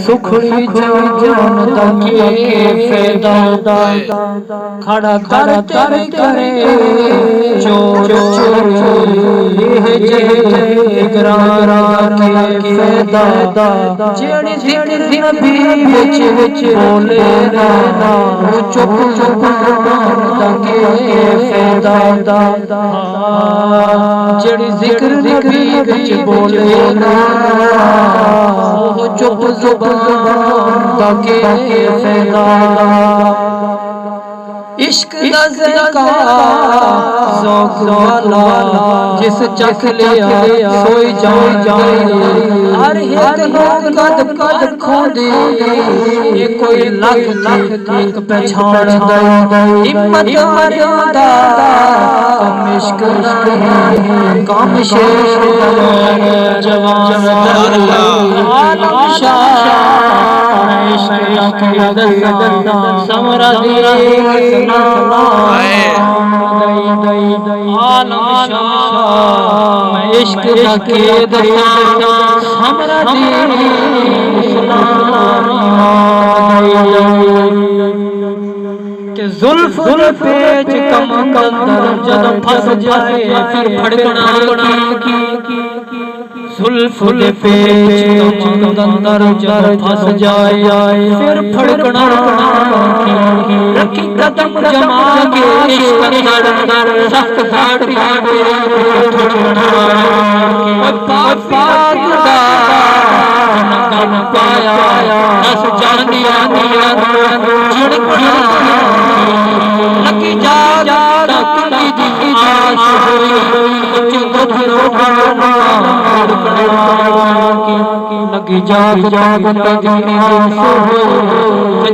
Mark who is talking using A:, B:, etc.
A: सुखड़ी जान तके फैदा खड़ा कर तेरे करे चोर चोरी जे इकरार के फैदा जेड़ी जिक्र नबी विच बोले ना चुप चुप तके फैदा जेड़ी जिक्र नबी विच बोले ना चुप जुबान तके फैदा इश्क दा ज़का ज़ौक़ वाला जिस चख लिया सोई जाए हर एक कद कद खोदे ये कोई लख तक पहचान दे हिम्मत मर्यादा इश्क काम शेर जवान आलम शाह समरा इश्क के जुल्फ पेच कमंदर जब फंस जाए फिर फड़कना जुल्फ पेच कमंदर जब फंस जाए फिर फड़कना रखी कदम जमा के इश्क अंदर सख्त घाट पाक दा नगन पाया रस जानिया लकी जा तकली दी आस होई लगी जाग तकली आस होई